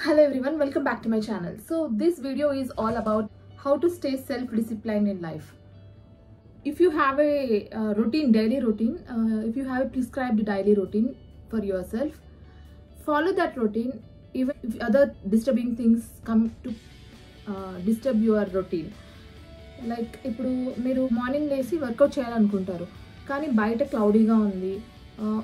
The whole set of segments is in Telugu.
Hello everyone, welcome back to my channel. So this video is all about how to stay self-disciplined in life. If you have a daily routine, if you have a prescribed daily routine for yourself, follow that routine even if other disturbing things come to disturb your routine. Like ఇప్పుడు మీరు మార్నింగ్ లేసి వర్కౌట్ చేయాలనుకుంటారు కానీ బయట క్లౌడీగా ఉంది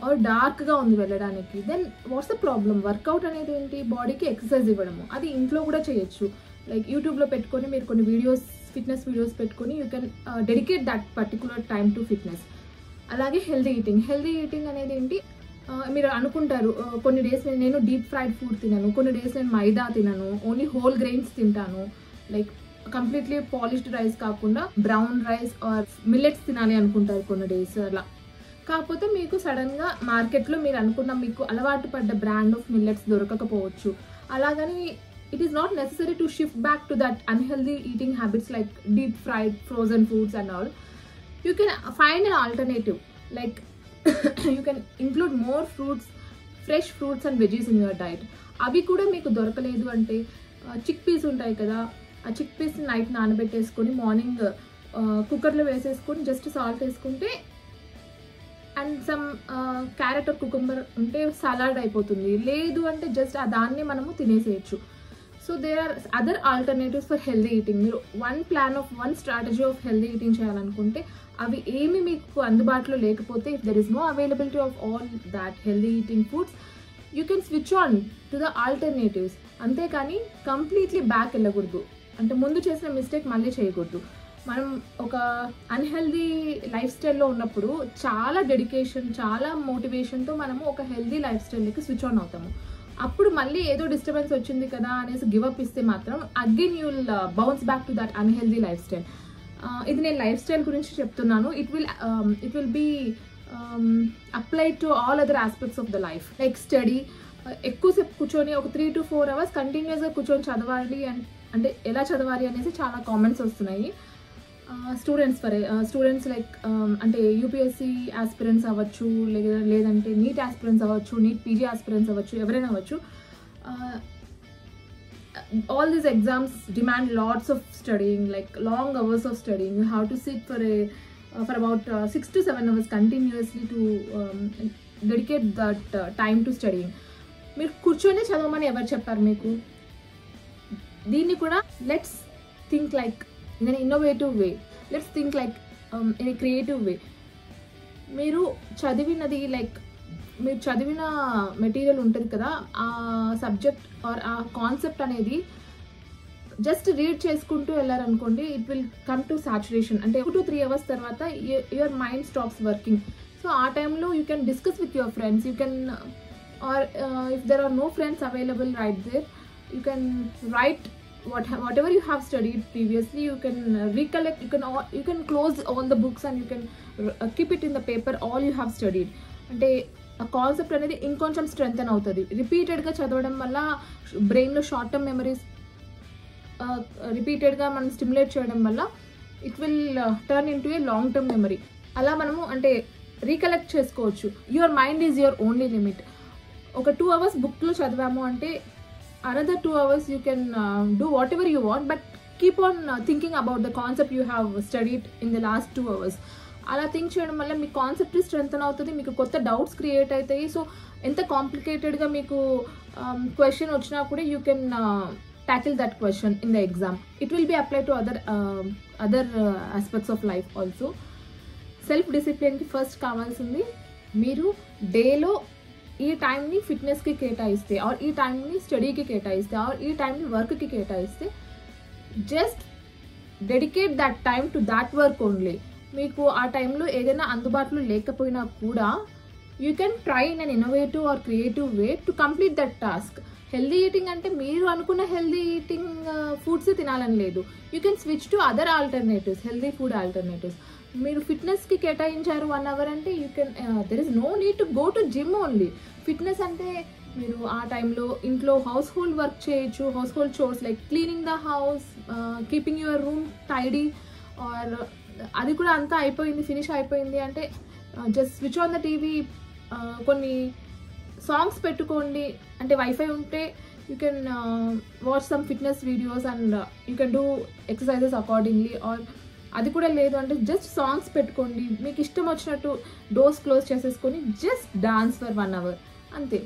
ఆర్ డార్క్గా ఉంది వెళ్ళడానికి, then what's the problem? Workout అనేది ఏంటి? బాడీకి ఎక్సర్సైజ్ ఇవ్వడము. అది ఇంట్లో కూడా చేయొచ్చు. లైక్ యూట్యూబ్లో పెట్టుకొని మీరు కొన్ని వీడియోస్, ఫిట్నెస్ వీడియోస్ పెట్టుకొని you can dedicate that particular time to fitness. అలాగే హెల్దీ ఈటింగ్ అనేది ఏంటి? మీరు అనుకుంటారు కొన్ని డేస్ నేను డీప్ ఫ్రైడ్ ఫుడ్ తినను, కొన్ని డేస్ నేను మైదా తినను, ఓన్లీ హోల్ గ్రెయిన్స్ తింటాను, లైక్ కంప్లీట్లీ పాలిష్డ్ రైస్ కాకుండా బ్రౌన్ రైస్ ఆర్ మిల్లెట్స్ తినాలి అనుకుంటారు కొన్ని డేస్ అలా. కాకపోతే మీకు సడన్గా మార్కెట్లో మీరు అనుకున్న మీకు అలవాటు పడ్డ బ్రాండ్ ఆఫ్ మిల్లెట్స్ దొరకకపోవచ్చు. అలాగని it is not necessary to shift back to that unhealthy eating habits like deep fried frozen foods and all. You can find an alternative, like you can include more fruits, fresh fruits and veggies in your diet. అవి కూడా మీకు దొరకలేదు అంటే చిక్ పీస్ ఉంటాయి కదా, ఆ చిక్ పీస్ని నైట్ నానబెట్టేసుకొని మార్నింగ్ కుక్కర్లో వేసేసుకొని జస్ట్ సాల్ట్ వేసుకుంటే and some carrot or cucumber ఉంటే సలాడ్ అయిపోతుంది. లేదు అంటే జస్ట్ దాన్ని మనము తినేసేయచ్చు. So there are other alternatives for healthy eating. మీరు one strategy of healthy eating చేయాలనుకుంటే అవి ఏమి మీకు అందుబాటులో లేకపోతే, if there is no availability of all that healthy eating foods, you can switch on to the alternatives. అంతేకాని కంప్లీట్లీ బ్యాక్ వెళ్ళకూడదు, అంటే ముందు చేసిన మిస్టేక్ మళ్ళీ చేయకూడదు. మనం ఒక అన్హెల్దీ లైఫ్ స్టైల్లో ఉన్నప్పుడు చాలా డెడికేషన్, చాలా మోటివేషన్తో మనము ఒక హెల్దీ లైఫ్ స్టైల్కి స్విచ్ ఆన్ అవుతాము. అప్పుడు మళ్ళీ ఏదో డిస్టర్బెన్స్ వచ్చింది కదా అనేసి గివప్ ఇస్తే మాత్రం again you will bounce back to that unhealthy lifestyle. ఇది నేను లైఫ్ స్టైల్ గురించి చెప్తున్నాను. It will be applied to all other aspects of the life. Like study, ఎక్కువసేపు కూర్చొని ఒక 3 to 4 hours కంటిన్యూస్గా కూర్చొని చదవాలి అంటే ఎలా చదవాలి అనేసి చాలా కామెంట్స్ వస్తున్నాయి. స్టూడెంట్స్ లైక్ అంటే యూపీఎస్సీ ఆస్పిరెంట్స్ అవ్వచ్చు, లేదంటే నీట్ ఆస్పిరెంట్స్ అవ్వచ్చు, నీట్ పీజీ ఆస్పిరెంట్స్ అవ్వచ్చు, ఎవరైనా అవ్వచ్చు. All these exams demand lots of studying, like long hours of studying. You have to SIT for about 6 to 7 hours continuously to dedicate that time to studying. మీరు కూర్చొని చదవమని ఎవరు చెప్పారు మీకు? దీన్ని కూడా let's think like in an innovative way. Let's think like in a creative way. మీరు చదివినది, లైక్ మీరు చదివిన మెటీరియల్ ఉంటుంది కదా, ఆ సబ్జెక్ట్ ఆర్ ఆ కాన్సెప్ట్ అనేది జస్ట్ రీడ్ చేసుకుంటూ వెళ్ళారనుకోండి, it will come to saturation. అంటే 2 to 3 hours తర్వాత your mind stops working. So ఆ టైంలో you can discuss with your friends, you can or if there are no friends available right there, you can write whatever you have studied previously. You can recollect, you can close all the books and you can keep it in the paper all you have studied. అంటే ఆ కాన్సెప్ట్ అనేది ఇంకొంచెం స్ట్రెంగ్తన్ అవుతుంది. రిపీటెడ్గా చదవడం వల్ల బ్రెయిన్లో షార్ట్ టర్మ్ మెమరీస్ రిపీటెడ్గా మనం స్టిమ్యులేట్ చేయడం వల్ల it will turn in to a long term memory. అలా మనము అంటే రీకలెక్ట్ చేసుకోవచ్చు. Your mind is your only limit. ఒక 2 hours బుక్లో చదివాము అంటే another 2 hours you can do whatever you want, but keep on thinking about the concept you have studied in the last 2 hours. అలా థింక్ చేయడం వల్ల మీ కాన్సెప్ట్ స్ట్రెంగ్తన్ అవుతుంది, మీకు కొత్త డౌట్స్ క్రియేట్ అవుతాయి. సో ఎంత కాంప్లికేటెడ్గా మీకు క్వశ్చన్ వచ్చినా కూడా you can tackle that question in the exam. It will be applied to other aspects of life also. Self డిసిప్లిన్కి ఫస్ట్ కావాల్సింది, మీరు డేలో ఈ టైంని ఫిట్నెస్కి కేటాయిస్తే, ఆర్ ఈ టైంని స్టడీకి కేటాయిస్తే, ఆర్ ఈ టైంని వర్క్కి కేటాయిస్తే, just dedicate that time to that work only. మీకు ఆ టైంలో ఏదైనా అందుబాటులో లేకపోయినా కూడా you can try in an innovative or creative way to complete that task. Healthy eating అంటే మీరు అనుకున్న హెల్దీ ఈటింగ్ ఫుడ్స్ తినాలని లేదు. You can switch to other alternatives, healthy food alternatives. మీరు ఫిట్నెస్కి కేటాయించారు 1 hour అంటే you can there is no need to go to gym only. Fitness అంటే మీరు ఆ టైంలో ఇంట్లో హౌస్ హోల్డ్ వర్క్ చేయొచ్చు, household chores like cleaning the house, keeping your room tidy, or అది కూడా అంతా అయిపోయింది, ఫినిష్ అయిపోయింది అంటే just switch on the TV, కొన్ని సాంగ్స్ పెట్టుకోండి. అంటే వైఫై ఉంటే you can watch some fitness videos and you can do exercises accordingly. Or అది కూడా లేదు అంటే జస్ట్ సాంగ్స్ పెట్టుకోండి, మీకు ఇష్టం వచ్చినట్టు డోర్స్ క్లోజ్ చేసేసుకొని జస్ట్ డాన్స్ ఫర్ 1 hour అంతే.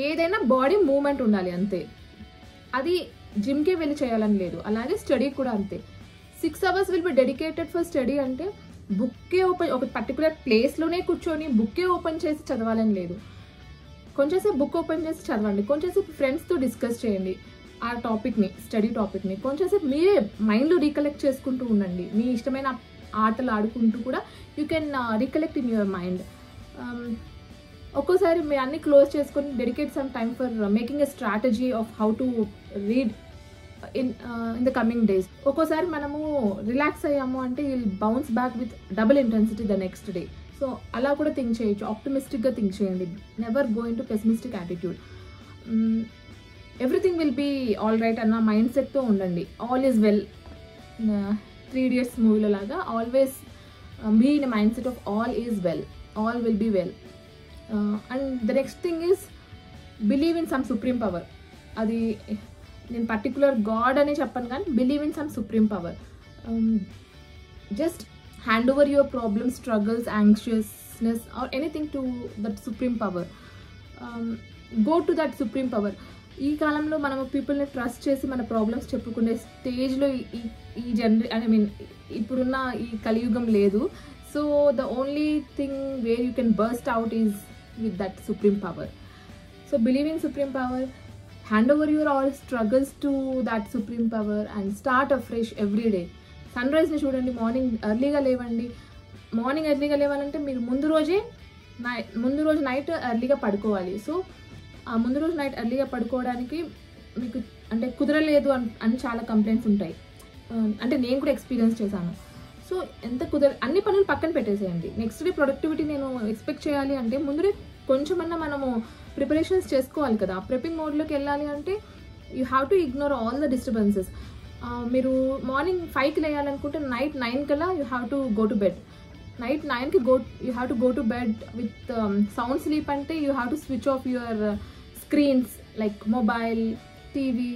ఏదైనా బాడీ మూవ్మెంట్ ఉండాలి అంతే. అది జిమ్కే వెళ్ళి చేయాలని లేదు. అలాగే స్టడీ కూడా అంతే. 6 hours will be dedicated for study అంటే బుక్కే ఓపెన్, ఒక పర్టికులర్ ప్లేస్లోనే కూర్చొని బుక్కే ఓపెన్ చేసి చదవాలని లేదు. కొంచెంసేపు బుక్ ఓపెన్ చేసి చదవండి, కొంచెంసేపు ఫ్రెండ్స్తో డిస్కస్ చేయండి ఆ టాపిక్ని, స్టడీ టాపిక్ని. కొంచెంసేపు మీరే మైండ్లో రీకలెక్ట్ చేసుకుంటూ ఉండండి. మీ ఇష్టమైన ఆటలు ఆడుకుంటూ కూడా you can recollect in your mind. ఒక్కోసారి మీరు అన్ని క్లోజ్ చేసుకొని dedicate some time for making a strategy of how to read in the coming days. ఒక్కోసారి మనము రిలాక్స్ అయ్యాము అంటే will bounce back with double intensity the next day. So అలా కూడా థింక్ చేయొచ్చు, ఆప్టిమిస్టిక్గా థింక్ చేయండి. Never go into pessimistic attitude. Everything will be all right అన్న మైండ్ సెట్తో ఉండండి. ఆల్ ఈజ్ వెల్, 3 Idiots మూవీలో లాగా always be in mindset of all is well, all will be well. And the next thing is believe in some supreme power. అది నేను పర్టికులర్ గాడ్ అని చెప్పను కానీ believe in some supreme power. Just hand over your problems, struggles, anxiousness or anything to that supreme power. Go to that supreme power. ఈ కాలంలో మనము పీపుల్ని ట్రస్ట్ చేసి మన ప్రాబ్లమ్స్ చెప్పుకునే స్టేజ్లో ఇప్పుడున్న ఈ కలియుగం లేదు. So the only thing where you can burst out is with that supreme power. So believe in supreme power, hand over your all struggles to that supreme power and start afresh every day. Sun రైజ్ని చూడండి, మార్నింగ్ ఎర్లీగా లేవండి. మార్నింగ్ ఎర్లీగా లేవాలంటే మీరు ముందు రోజు నైట్ ఎర్లీగా పడుకోవాలి. సో ఆ ముందు రోజు నైట్ ఎర్లీగా పడుకోవడానికి మీకు అంటే కుదరలేదు అని చాలా కంప్లైంట్స్ ఉంటాయి. అంటే నేను కూడా ఎక్స్పీరియన్స్ చేశాను. సో అన్ని పనులు పక్కన పెట్టేసేయండి. నెక్స్ట్ డే ప్రొడక్టివిటీ నేను ఎక్స్పెక్ట్ చేయాలి అంటే ముందుడే కొంచెమన్నా మనము ప్రిపరేషన్స్ చేసుకోవాలి కదా. ప్రెపింగ్ మోడ్లోకి వెళ్ళాలి అంటే you have to ignore all the disturbances. Morning 5కి లేయాలనుకుంటే నైట్ 9 కల్లా you have to go to bed. Night 9కి you have to go to bed with sound sleep. అంటే you have to switch off your screens like mobile, TV,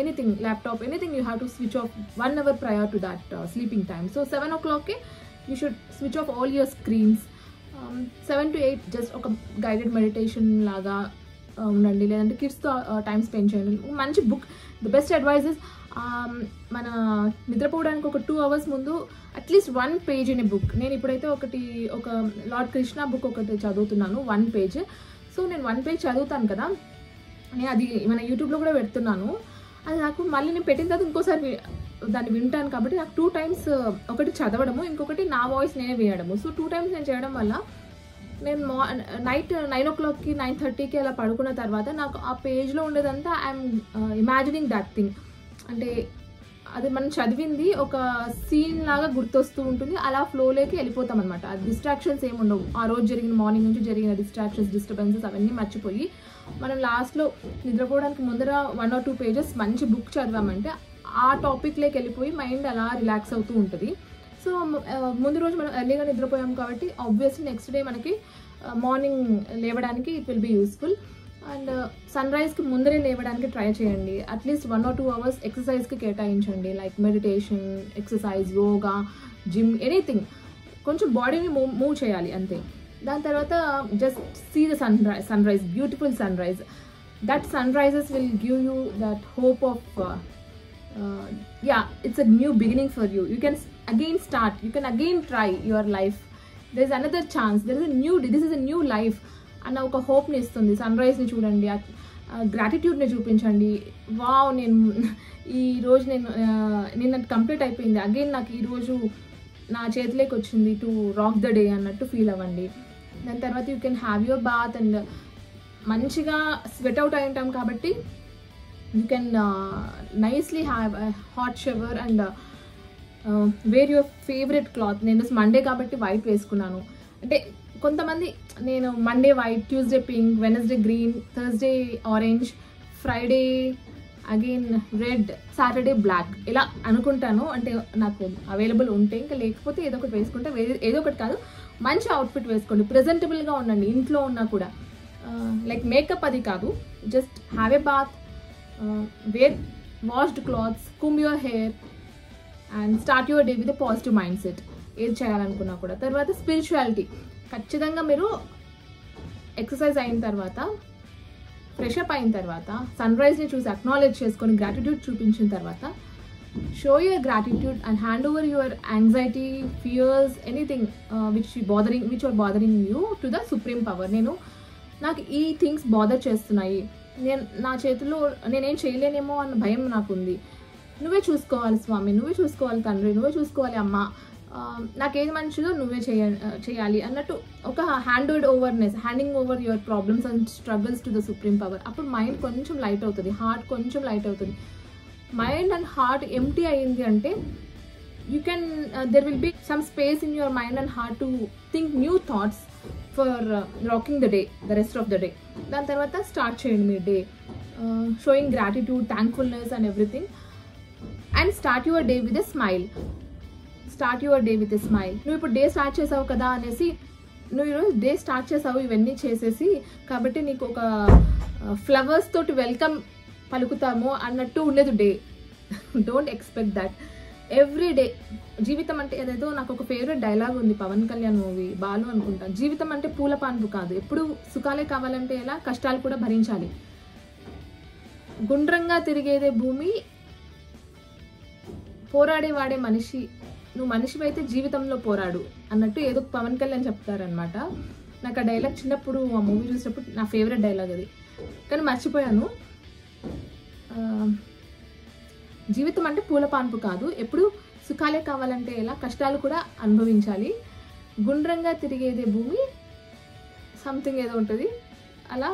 anything, laptop, anything you have to switch off 1 hour prior to that sleeping time. So 7 o'clock you should switch off all your screens. 7 to 8 just oka guided meditation laga undandi, ledante kids tho time spend cheyandi. Manchi book, the best advice is mana nidrapodaniki oka 2 hours mundu at least 1 page in a book. నేను ఇప్పుడైతే ఒక లార్డ్ కృష్ణ బుక్ ఒకటి చదువుతున్నాను, 1 page. సో నేను 1 page చదువుతాను కదా, నేను అది మన యూట్యూబ్లో కూడా పెడుతున్నాను. అది నాకు మళ్ళీ నేను పెట్టిన తర్వాత ఇంకోసారి దాన్ని వింటాను. కాబట్టి నాకు 2 times, ఒకటి చదవడము, ఇంకొకటి నా వాయిస్ నేనే వినడము. సో 2 times నేను చేయడం వల్ల నేను నైట్ 9 o'clockకి 9:30కి అలా పడుకున్న తర్వాత నాకు ఆ పేజ్లో ఉండేదంతా ఐఎమ్ ఇమాజినింగ్ దట్ థింగ్. అంటే అది మనం చదివింది ఒక సీన్ లాగా గుర్తొస్తూ ఉంటుంది. అలా ఫ్లోలోకి వెళ్ళిపోతాం అనమాట. ఆ డిస్ట్రాక్షన్స్ ఏమి ఉండవు. ఆ రోజు జరిగిన మార్నింగ్ నుంచి జరిగిన డిస్టర్బెన్సెస్ అవన్నీ మర్చిపోయి మనం లాస్ట్లో నిద్రపోవడానికి ముందర 1 or 2 pages మంచి బుక్ చదివామంటే ఆ టాపిక్లోకి వెళ్ళిపోయి మైండ్ అలా రిలాక్స్ అవుతూ ఉంటుంది. సో ముందు రోజు మనం ఎర్లీగా నిద్రపోయాం కాబట్టి ఆబ్వియస్లీ నెక్స్ట్ డే మనకి మార్నింగ్ లేవడానికి it will be useful. And sun రైజ్కి ముందరే లేవడానికి ట్రై చేయండి. అట్లీస్ట్ 1 or 2 hours ఎక్సర్సైజ్కి కేటాయించండి. Like meditation, exercise, yoga, gym, anything. కొంచెం బాడీని మూవ్ చేయాలి అంతే. దాని తర్వాత just see the sunrise, beautiful sunrise. That sunrises will give you that hope of it's a new beginning for you. You can again start, you can again try your life. There is another chance, this is a new life అన్న ఒక హోప్ని ఇస్తుంది. సన్ రైజ్ని చూడండి, గ్రాటిట్యూడ్ని చూపించండి. వావ్, నేను ఈరోజు నిన్న కంప్లీట్ అయిపోయింది, అగైన్ నాకు ఈరోజు నా చేతిలోకి వచ్చింది టు రాక్ ద డే అన్నట్టు ఫీల్ అవ్వండి. దాని తర్వాత you can have your bath and మంచిగా స్వెట్ అవుట్ అయి ఉంటాం కాబట్టి you can nicely have a hot shower and wear your favorite cloth. నేను మండే కాబట్టి వైట్ వేసుకున్నాను. అంటే కొంతమంది నేను Monday white, Tuesday pink, Wednesday green, Thursday orange, Friday again red, Saturday black ఇలా అనుకుంటాను. అంటే నాకు అవైలబుల్ ఉంటే, ఇంకా లేకపోతే ఏదో ఒకటి వేసుకుంటే, ఏదో ఒకటి కాదు మంచి అవుట్ఫిట్ వేసుకోండి. ప్రెజెంటబుల్గా ఉండండి ఇంట్లో ఉన్నా కూడా. లైక్ మేకప్ అది కాదు, just have a bath, wear washed clothes, comb your hair and start your day with a positive mindset. ఏది చేయాలనుకున్నా కూడా. తర్వాత స్పిరిచువాలిటీ, ఖచ్చితంగా మీరు ఎక్సర్సైజ్ అయిన తర్వాత, ఫ్రెష్ అప్ అయిన తర్వాత, సన్ రైజ్ని చూసి అక్నాలెడ్జ్ చేసుకొని గ్రాటిట్యూడ్ చూపించిన తర్వాత, show your gratitude and hand over your anxiety, fears, anything which are bothering you to the supreme power. నాకు ఈ థింగ్స్ బాదర్ చేస్తున్నాయి, నా చేతిలో నేనేం చేయలేనేమో అన్న భయం నాకుంది, నువ్వే చూసుకోవాలి స్వామి, నువ్వే చూసుకోవాలి తండ్రి, నువ్వే చూసుకోవాలి అమ్మ, నాకేది మంచిదో నువ్వే చేయాలి అన్నట్టు ఒక handing over your problems and struggles to the supreme power. అప్పుడు మైండ్ కొంచెం లైట్ అవుతుంది, హార్ట్ కొంచెం లైట్ అవుతుంది. మైండ్ అండ్ హార్ట్ ఎంప్టీ అయింది అంటే you can there will be some space in your mind and heart to think new thoughts for rocking the day, the rest of the day. దాని తర్వాత స్టార్ట్ చేయండి మీ day, showing gratitude, thankfulness and everything, and start your day with a smile. నువ్వు ఇప్పుడు డే స్టార్ట్ చేసావు కదా అనేసి, నువ్వు ఈరోజు డే స్టార్ట్ చేసావు ఇవన్నీ చేసేసి, కాబట్టి నీకు ఒక ఫ్లవర్స్ తోటి వెల్కమ్ పలుకుతాము అన్నట్టు ఉండదు day. Don't expect that. Every day జీవితం అంటే ఏదేదో, నాకు ఒక ఫేవరెట్ డైలాగ్ ఉంది, పవన్ కళ్యాణ్ మూవీ, బాలు అనుకుంటా, జీవితం అంటే పూల పాన్పు కాదు, ఎప్పుడు సుఖాలే కావాలంటే ఎలా, కష్టాలు కూడా భరించాలి. గుండ్రంగా తిరిగేదే భూమి, పోరాడేవాడే మనిషి, నువ్వు మనిషివైతే జీవితంలో పోరాడు అన్నట్టు ఏదో పవన్ కళ్యాణ్ చెప్తారనమాట. నాకు ఆ డైలాగ్ చిన్నప్పుడు ఆ మూవీ చూసినప్పుడు నా ఫేవరెట్ డైలాగ్ అది, కానీ మర్చిపోయాను. జీవితం అంటే పూల పాన్పు కాదు, ఎప్పుడు సుఖాలే కావాలంటే ఎలా, కష్టాలు కూడా అనుభవించాలి. గుండ్రంగా తిరిగేదే భూమి, సంథింగ్ ఏదో ఉంటుంది అలా,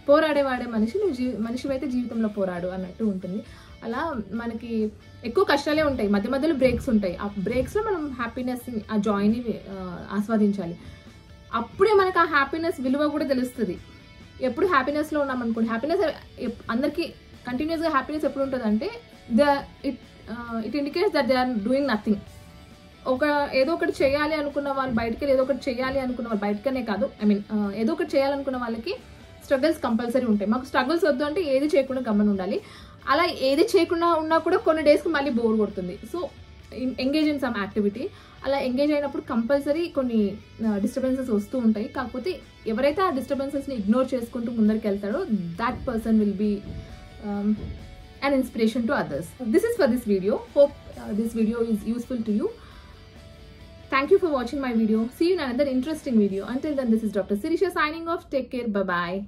పోరాడేవాడే మనిషి, నువ్వు మనిషివైతే జీవితంలో పోరాడు అన్నట్టు ఉంటుంది. అలా మనకి ఎక్కువ కష్టాలే ఉంటాయి, మధ్య మధ్యలో బ్రేక్స్ ఉంటాయి. ఆ బ్రేక్స్లో మనం హ్యాపీనెస్ని, ఆ జాయ్ని ఆస్వాదించాలి. అప్పుడే మనకు ఆ హ్యాపీనెస్ విలువ కూడా తెలుస్తుంది. ఎప్పుడు హ్యాపీనెస్లో ఉన్నామనుకోండి, హ్యాపీనెస్ అందరికీ కంటిన్యూస్గా హ్యాపీనెస్ ఎప్పుడు ఉంటుంది అంటే it indicates that they are doing nothing. ఏదో ఒకటి చేయాలి అనుకున్న వాళ్ళు బయటకి, ఏదో ఒకటి చేయాలి అనుకున్న వాళ్ళు బయటకనే కాదు, ఏదో ఒకటి చేయాలనుకున్న వాళ్ళకి స్ట్రగుల్స్ కంపల్సరీ ఉంటాయి. మాకు స్ట్రగుల్స్ వద్దు అంటే ఏది చేయకుండా గమ్మని ఉండాలి. అలా ఏది చేయకుండా ఉన్నా కూడా కొన్ని డేస్కి మళ్ళీ బోర్ కొడుతుంది. So engage in some activity. అలా ఎంగేజ్ అయినప్పుడు కంపల్సరీ కొన్ని డిస్టర్బెన్సెస్ వస్తూ ఉంటాయి. కాకపోతే ఎవరైతే ఆ డిస్టర్బెన్సెస్ని ఇగ్నోర్ చేసుకుంటూ ముందరికి వెళ్తాడో, that person will be an inspiration to others. This is for this video. Hope this video is useful to you. Thank you for watching my video. See you in another interesting video. Until then, this is Dr. Sirisha signing off. Take care. Bye bye.